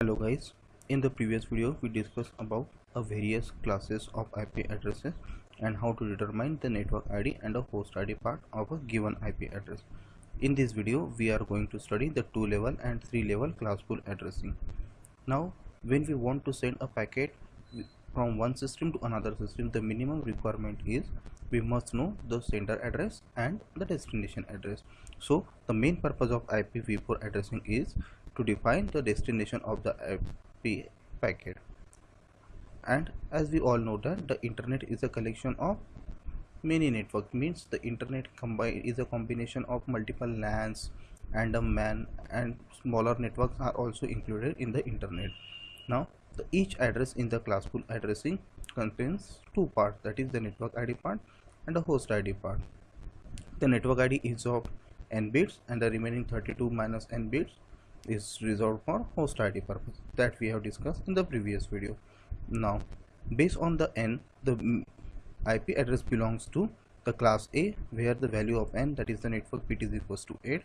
Hello guys, in the previous video we discussed about various classes of IP addresses and how to determine the network ID and the host ID part of a given IP address. In this video we are going to study the 2-level and 3-level classful addressing. Now when we want to send a packet from one system to another system, the minimum requirement is we must know the sender address and the destination address. So the main purpose of IPv4 addressing is to define the destination of the IP packet. And as we all know that the internet is a collection of many networks, means the internet is a combination of multiple LANs and a MAN, and smaller networks are also included in the internet. Now each address in the classful addressing contains two parts, that is the network ID part and the host ID part. The network ID is of n bits and the remaining 32 minus n bits is reserved for host ID purpose, that we have discussed in the previous video. Now based on the n, the IP address belongs to the class A, where the value of n, that is the network bit, is equals to 8,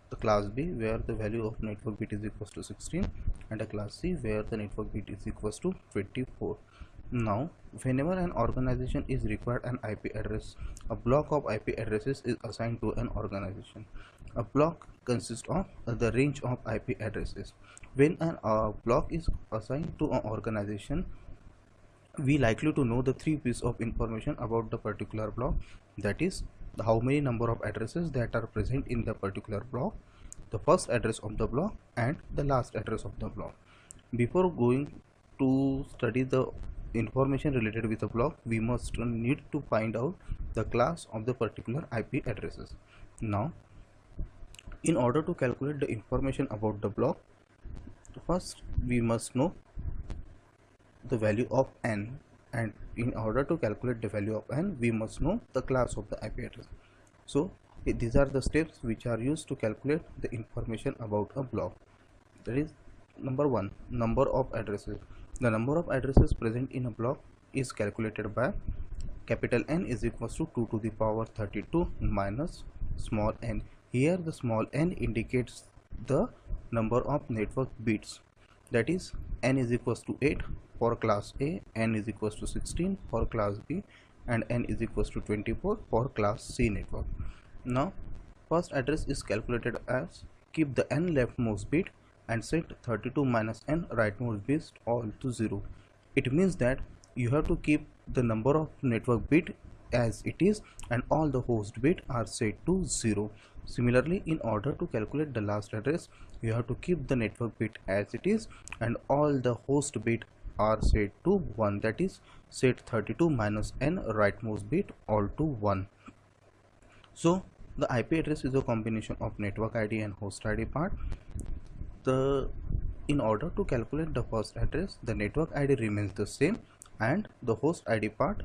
the class B where the value of network bit is equals to 16, and a class C where the network bit is equals to 24. Now whenever an organization is required an IP address, a block of IP addresses is assigned to an organization. A block consists of the range of IP addresses. When a block is assigned to an organization, we likely to know the three pieces of information about the particular block, that is how many number of addresses that are present in the particular block, the first address of the block, and the last address of the block. Before going to study the information related with the block, we must need to find out the class of the particular IP addresses. Now in order to calculate the information about the block, first we must know the value of n, and in order to calculate the value of n, we must know the class of the IP address. So these are the steps which are used to calculate the information about a block. That is, number 1, number of addresses. The number of addresses present in a block is calculated by capital N is equals to 2 to the power 32 minus small n. Here the small n indicates the number of network bits, that is n is equals to 8 for class A, n is equals to 16 for class B, and n is equals to 24 for class C network. Now first address is calculated as keep the n leftmost bit and set 32 minus n rightmost bits all to 0. It means that you have to keep the number of network bit as it is and all the host bit are set to 0. Similarly, in order to calculate the last address, you have to keep the network bit as it is and all the host bit are set to 1, that is set 32 minus n rightmost bit all to 1. So the IP address is a combination of network ID and host ID part. In order to calculate the first address, the network ID remains the same and the host ID part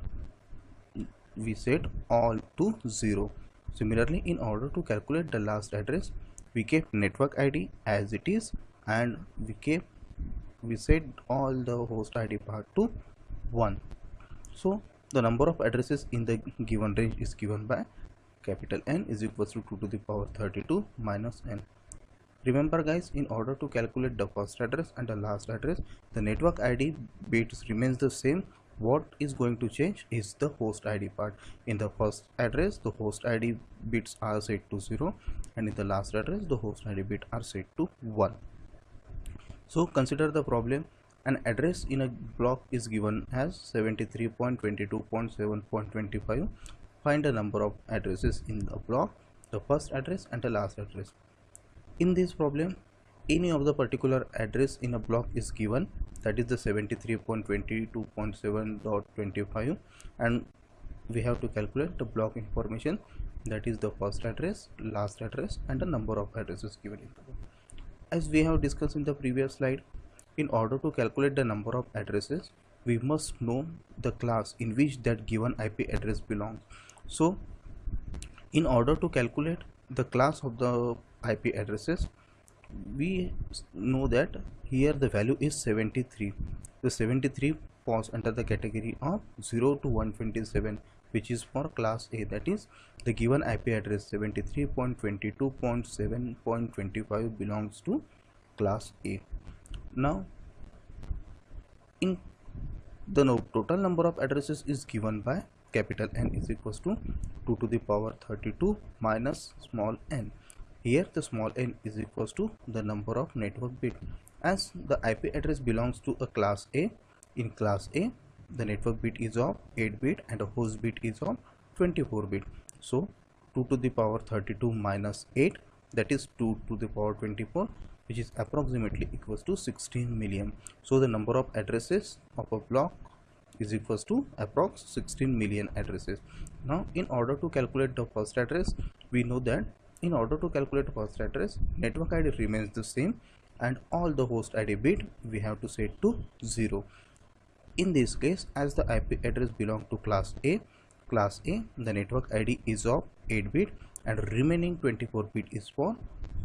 we set all to 0. Similarly, in order to calculate the last address, we kept network ID as it is and we set all the host ID part to 1. So the number of addresses in the given range is given by capital N is equals to 2 to the power 32 minus n. Remember guys, in order to calculate the first address and the last address, the network ID bits remains the same. What is going to change is the host ID part. In the first address, the host ID bits are set to 0, and in the last address, the host ID bit are set to 1. So consider the problem. An address in a block is given as 73.22.7.25. Find the number of addresses in the block, the first address and the last address. In this problem, any of the particular address in a block is given, that is the 73.22.7.25, and we have to calculate the block information, that is the first address, last address and the number of addresses given in the block. As we have discussed in the previous slide, in order to calculate the number of addresses, we must know the class in which that given IP address belongs. So in order to calculate the class of the IP addresses, we know that here the value is 73. The 73 falls under the category of 0 to 127, which is for class A, that is the given IP address 73.22.7.25 belongs to class A. Now in the total number of addresses is given by capital N is equals to 2 to the power 32 minus small n. Here the small n is equals to the number of network bit. As the IP address belongs to a class A, in class A the network bit is of 8 bit and a host bit is of 24 bit. So 2 to the power 32 minus 8, that is 2 to the power 24, which is approximately equals to 16 million. So the number of addresses of a block is equals to approx 16 million addresses. Now in order to calculate the first address, we know that in order to calculate first address, network ID remains the same and all the host ID bit we have to set to 0. In this case, as the IP address belongs to class A, the network ID is of 8 bit and remaining 24 bit is for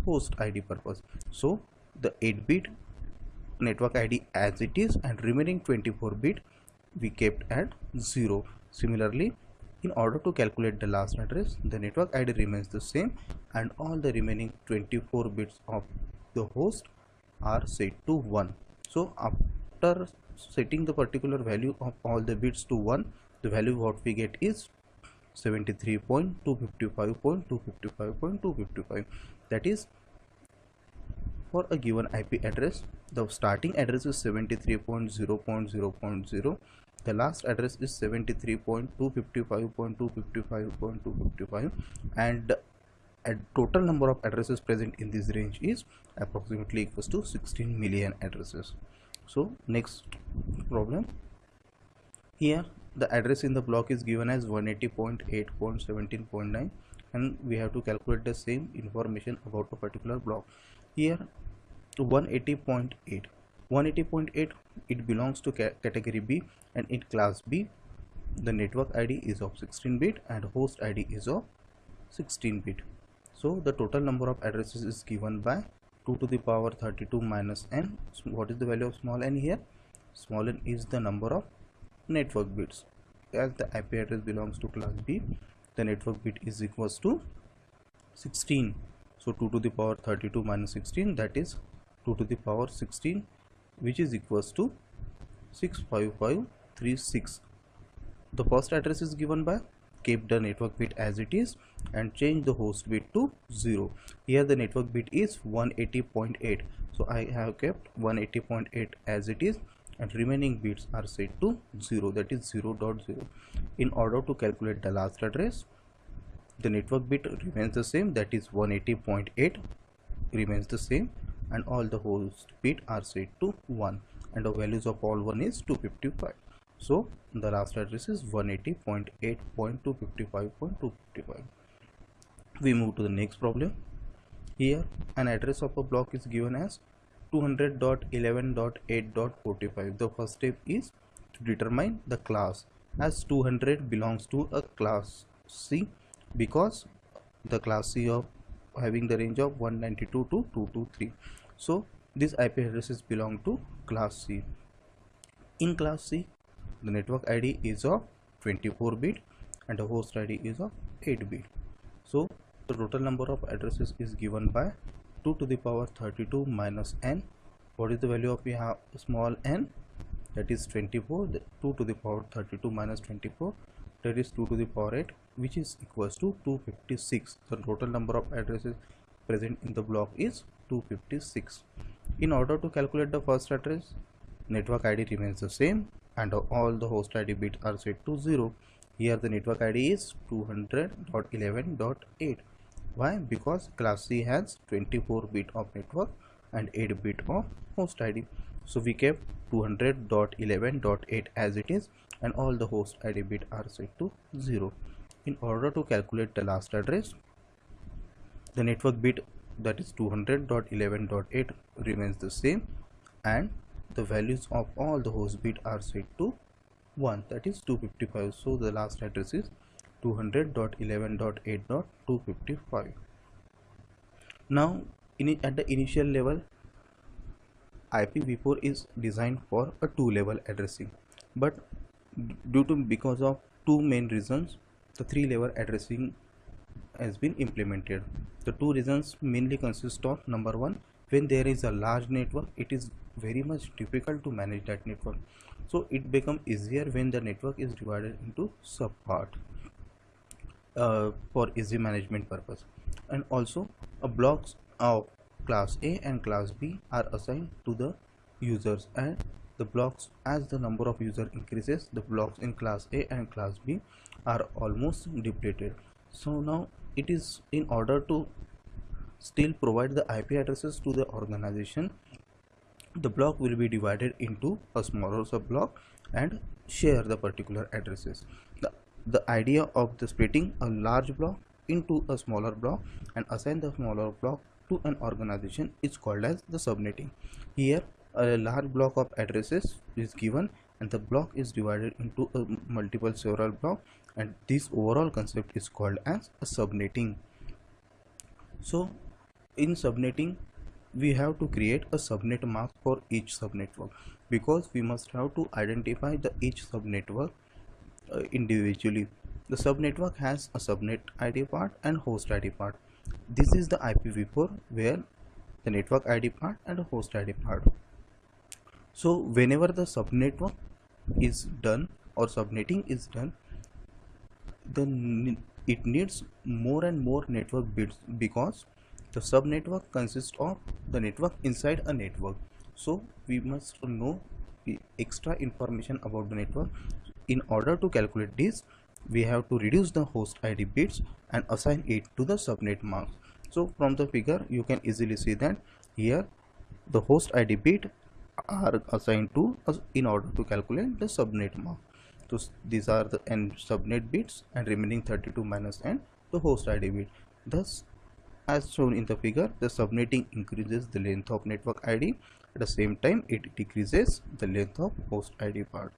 host ID purpose. So the 8 bit network ID as it is and remaining 24 bit we kept at 0. Similarly, in order to calculate the last address, the network ID remains the same and all the remaining 24 bits of the host are set to 1. So after setting the particular value of all the bits to 1, the value what we get is 73.255.255.255. That is, for a given IP address, the starting address is 73.0.0.0, the last address is 73.255.255.255, and a total number of addresses present in this range is approximately equals to 16 million addresses. So next problem, here the address in the block is given as 180.8.17.9 and we have to calculate the same information about a particular block. Here 180.8, it belongs to category B, and in class B the network ID is of 16 bit and host ID is of 16 bit. So the total number of addresses is given by 2 to the power 32 minus n. So what is the value of small n here? Small n is the number of network bits. As the IP address belongs to class B, the network bit is equals to 16. So 2 to the power 32 minus 16, that is 2 to the power 16, which is equals to 65536. The first address is given by keep the network bit as it is and change the host bit to 0. Here the network bit is 180.8, so I have kept 180.8 as it is and remaining bits are set to 0, that is 0.0. In order to calculate the last address, the network bit remains the same, that is 180.8 remains the same and all the host bit are set to 1 and the values of all one is 255. So the last address is 180.8.255.255. We move to the next problem. Here an address of a block is given as 200.11.8.45. The first step is to determine the class, as 200 belongs to a class C because the class C of having the range of 192 to 223. So these IP addresses belong to class C. In class C, the network ID is of 24 bit and the host ID is of 8 bit. So the total number of addresses is given by 2 to the power 32 minus n. What is the value of small n? That is 24. 2 to the power 32 minus 24, that is 2 to the power 8, which is equals to 256. The total number of addresses present in the block is 256. In order to calculate the first address, network ID remains the same and all the host ID bits are set to 0. Here the network ID is 200.11.8. Why? Because class C has 24 bit of network and 8 bit of host ID. So we kept 200.11.8 as it is and all the host ID bit are set to 0. In order to calculate the last address, the network bit, that is 200.11.8, remains the same and the values of all the host bit are set to 1, that is 255. So the last address is 200.11.8.255. Now at the initial level, IPv4 is designed for a 2-level addressing, but because of two main reasons, the 3-level addressing has been implemented. The two reasons mainly consist of: number one, when there is a large network, it is very much difficult to manage that network. So it becomes easier when the network is divided into subpart for easy management purpose. And also blocks of class A and class B are assigned to the users, and the blocks, as the number of user increases, the blocks in class A and class B are almost depleted. So now it is, in order to still provide the IP addresses to the organization, the block will be divided into a smaller sub block and share the particular addresses. The idea of the splitting a large block into a smaller block and assign the smaller block to an organization is called as the subnetting. Here a large block of addresses is given and the block is divided into a multiple several block, and this overall concept is called as a subnetting. So in subnetting we have to create a subnet mask for each subnetwork, because we must have to identify the each subnetwork individually. The subnetwork has a subnet ID part and host ID part. This is the IPv4 where the network ID part and the host ID part. So whenever the subnetwork is done or subnetting is done, then it needs more and more network bits, because the subnetwork consists of the network inside a network. So we must know the extra information about the network. In order to calculate this, we have to reduce the host ID bits and assign it to the subnet marks. So from the figure you can easily see that here the host ID bit are assigned to us in order to calculate the subnet mark. So these are the n subnet bits and remaining 32 minus n the host ID bit. Thus, as shown in the figure, the subnetting increases the length of network ID, at the same time it decreases the length of host ID part.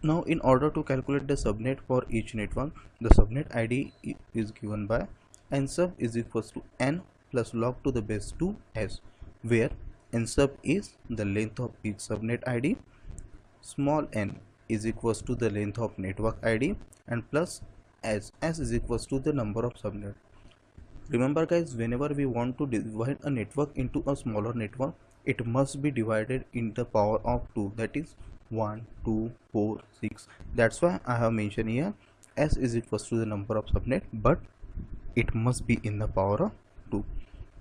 Now in order to calculate the subnet for each network, the subnet ID is given by n sub is equals to n plus log to the base 2 s, where n sub is the length of each subnet ID, small n is equals to the length of network ID, and plus s is equals to the number of subnet. Remember guys, whenever we want to divide a network into a smaller network, it must be divided in the power of 2, that is 1, 2, 4, 6. That's why I have mentioned here s is equals to the number of subnet, but it must be in the power of 2.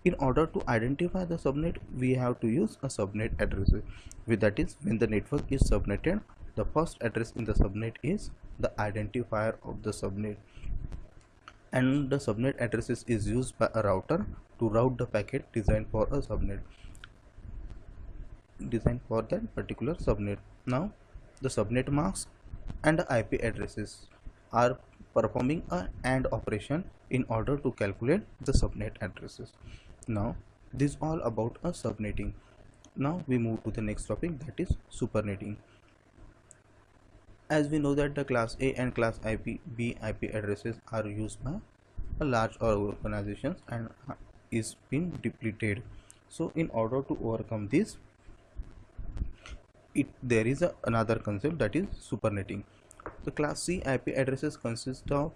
In order to identify the subnet, we have to use a subnet address. With that is, when the network is subnetted, the first address in the subnet is the identifier of the subnet, and the subnet addresses is used by a router to route the packet designed for a subnet, designed for that particular subnet. Now the subnet masks and the IP addresses are performing a AND operation in order to calculate the subnet addresses. Now this is all about a subnetting. Now we move to the next topic, that is supernetting. As we know that the class A and class B IP addresses are used by a large organizations and is been depleted. So in order to overcome this, there is another concept, that is supernetting. The class C IP addresses consist of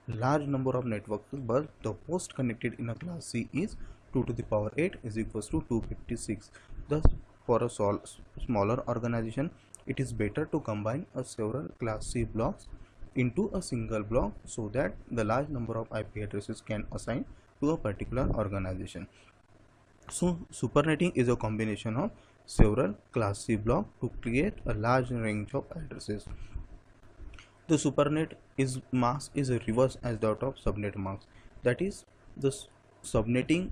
large number of networks, but the host connected in a class C is 2 to the power 8 is equals to 256. Thus for a smaller organization, it is better to combine several class C blocks into a single block, so that the large number of IP addresses can assign to a particular organization. So supernetting is a combination of several class C blocks to create a large range of addresses. The supernet mask is a reverse as that of subnet mask. That is, the subnetting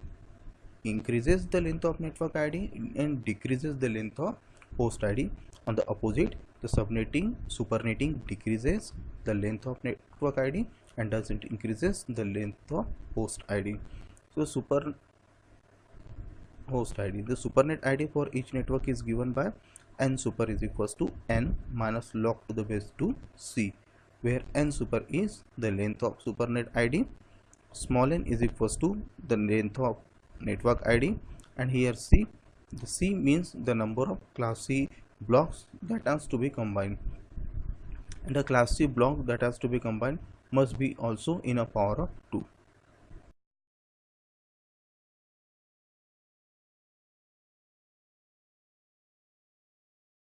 increases the length of network ID and decreases the length of host ID. On the opposite, the supernetting decreases the length of network ID and thus it increases the length of host ID. So the supernet ID for each network is given by n super is equals to n minus log to the base 2 c, where n super is the length of supernet ID, small n is equals to the length of network ID, and here c, the c means the number of class C blocks that has to be combined, and the class C block that has to be combined must be also in a power of 2.